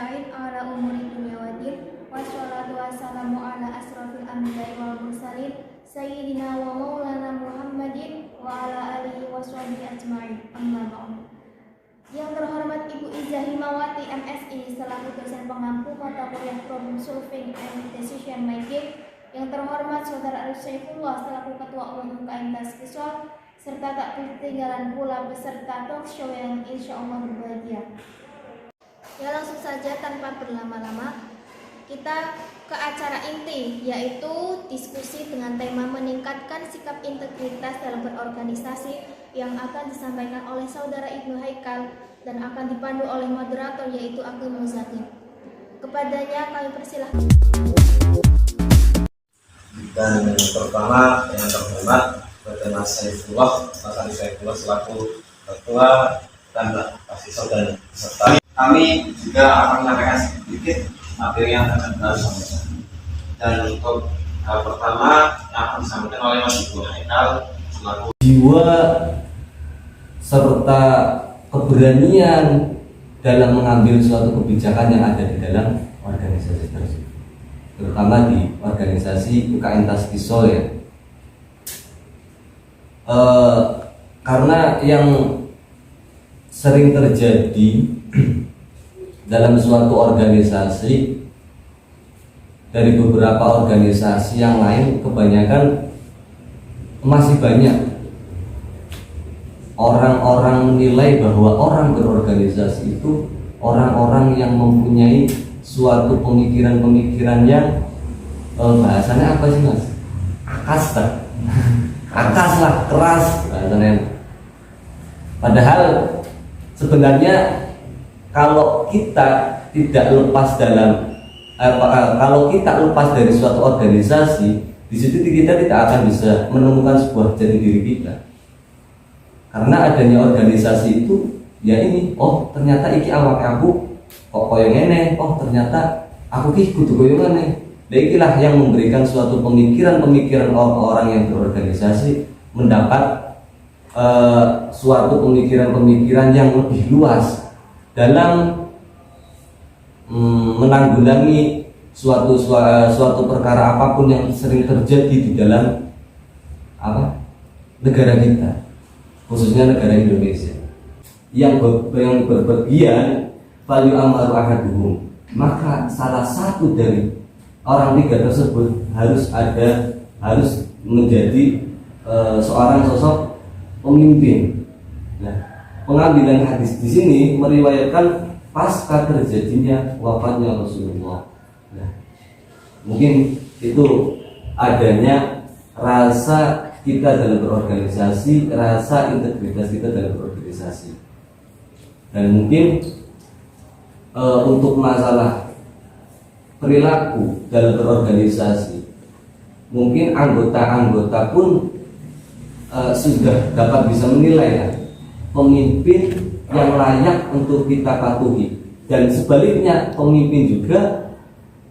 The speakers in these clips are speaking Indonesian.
ajma'in ala umuri dunya waddin. Wassalatu wassalamu ala asrofil anbiya'i wal mursalin sayyidina wa maulana Muhammadin wa ala alihi washabihi ajma'in. Amma ba'du. Yang terhormat Ibu Izzah Himawati MSI selaku dosen pengampu mata kuliah Problem Solving and Decision Making. Yang terhormat Saudara Arif Saifullah selaku Ketua Umum UKM Tasqisol, serta tak ketinggalan pula peserta talk show yang insya Allah berbahagia. Ya, langsung saja tanpa berlama-lama kita ke acara inti, yaitu diskusi dengan tema meningkatkan sikap integritas dalam berorganisasi yang akan disampaikan oleh Saudara Ibnu Haikal dan akan dipandu oleh moderator yaitu Abdul Muzaki. Kepadanya kami persilahkan. Dan yang pertama yang terhormat Bapak Saifullah, Mas Arif Saifullah selaku Ketua dan Tasqisol dan peserta. Kami juga akan menyampaikan sedikit materi yang akan kita sampaikan. Dan untuk hal pertama yang akan disampaikan oleh Mas Ibnu Haikal selaku jiwa serta keberanian dalam mengambil suatu kebijakan yang ada di dalam organisasi tersebut, terutama di organisasi UKM Tasqisol ya. Karena yang sering terjadi dalam suatu organisasi dari beberapa organisasi yang lain, kebanyakan masih banyak orang-orang menilai bahwa orang berorganisasi itu orang-orang yang mempunyai suatu pemikiran-pemikiran yang bahasanya apa sih mas? Akas tak? Akas lah, keras bahasanya. Padahal sebenarnya kalau kita tidak lepas kalau kita lepas dari suatu organisasi, di situ kita tidak akan bisa menemukan sebuah jati diri kita. Karena adanya organisasi itu, ya ini, oh ternyata iki awak aku kok koyo ngene, oh ternyata aku ki kudu koyo ngene. Dan inilah yang memberikan suatu pemikiran-pemikiran orang yang berorganisasi mendapat suatu pemikiran-pemikiran yang lebih luas dalam menanggulangi suatu perkara apapun yang sering terjadi di dalam negara kita, khususnya negara Indonesia yang berpergian value amaru ahaduhum. Maka salah satu dari orang tiga tersebut harus menjadi seorang sosok pemimpin. Nah, pengambilan hadis di sini meriwayatkan pasca terjadinya wafatnya Rasulullah. Nah, mungkin itu adanya rasa kita dalam berorganisasi, rasa integritas kita dalam berorganisasi. Dan mungkin untuk masalah perilaku dalam berorganisasi, mungkin anggota-anggota pun sudah dapat bisa menilai ya, pemimpin yang layak untuk kita patuhi, dan sebaliknya pemimpin juga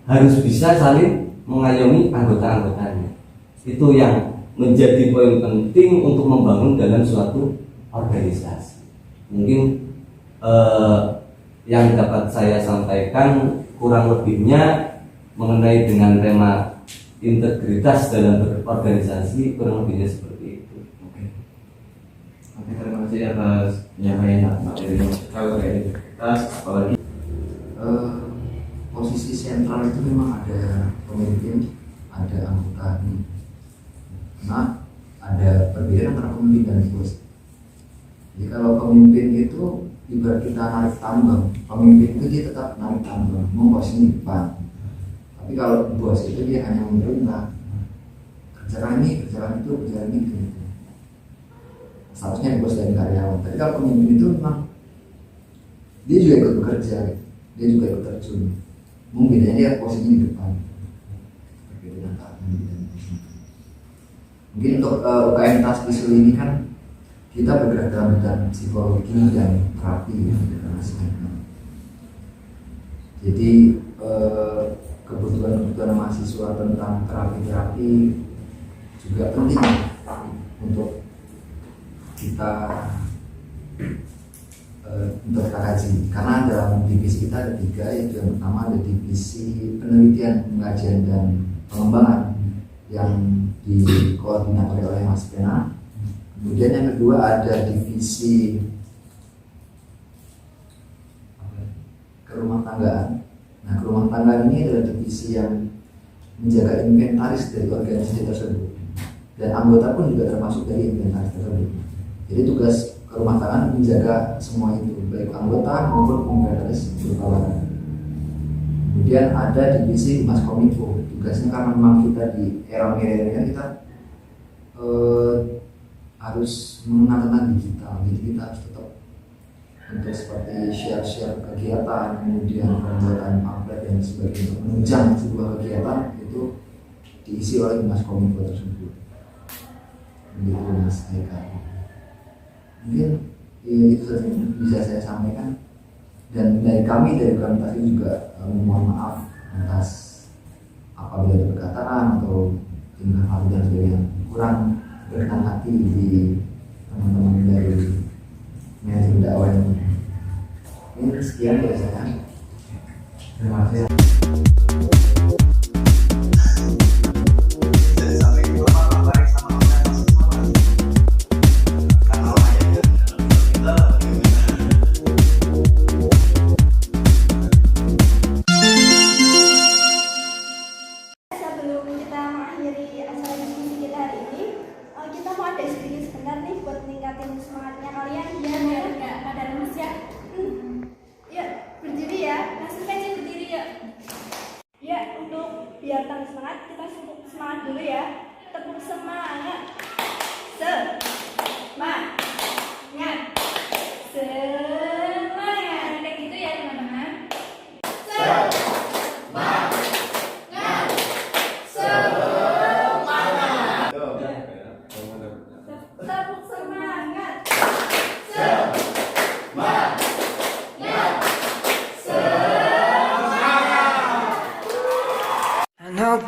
harus bisa saling mengayomi anggota-anggotanya. Itu yang menjadi poin penting untuk membangun dalam suatu organisasi. Mungkin yang dapat saya sampaikan kurang lebihnya mengenai dengan tema integritas dalam berorganisasi, kurang lebihnya seperti itu. Oke, terima kasih atas penyampaian materi kalau integritas, apalagi posisi sentral itu memang ada pemimpin, ada anggota. Nah, ada perbedaan antara pemimpin dan bos. Jadi kalau pemimpin itu ibarat kita narik tambang, pemimpin itu dia tetap narik tambang, memposisikan depan. Tapi kalau bos itu dia hanya memerintah, kerjakan ini, kerjakan itu, kerjakan ini, gitu. Seharusnya bos dan karyawan. Tapi kalau pemimpin itu memang dia juga ikut bekerja, dia juga ikut terjun. Mungkin dia posisinya di depan. Mungkin untuk UKM Tasqisol ini kan kita bergerak dalam bidang psikologi dan terapi, jadi kebutuhan mahasiswa tentang terapi juga penting untuk kita kaji kaji, karena dalam divisi kita ada 3, yaitu yang pertama ada divisi penelitian, pengajian dan pengembangan yang dikoordinir oleh Mas Pena. Kemudian yang kedua ada divisi kerumah tanggaan. Nah, kerumah tanggaan ini adalah divisi yang menjaga inventaris dari organisasi tersebut, dan anggota pun juga termasuk dari inventaris tersebut. Jadi tugas kerumah tanggaan menjaga semua itu, baik anggota maupun inventaris berkawan. Kemudian ada divisi Humas Kominfo. Tugasnya karena memang kita di era milenial, kita harus mengenal tentang digital, jadi kita harus tetap untuk seperti share kegiatan, kemudian pembuatan pamflet dan sebagainya untuk menunjang sebuah kegiatan itu diisi oleh Humas Kominfo tersebut. Begitu Mas Eka. Mungkin itu saja bisa saya sampaikan, dan dari kami tadi juga mohon maaf atas apabila ada perkataan atau tingkah laku dan sebagainya yang kurang berkenan hati di teman-teman dari manajemen dakwah ini. Sekian dari saya. Terima kasih. Sebelum kita mengakhiri acara diskusi kita hari ini, kita mau ada sedikit sebentar nih buat meningkatin semangatnya kalian. Ya, biar nggak pada lemes ya. Ya, berdiri ya. Langsung aja berdiri ya. Ya, untuk biar tambah semangat, kita semangat dulu ya. Tepuk semangat. Semangat. Semangat. Kayak gitu ya, teman-teman. Tepuk semangat. I know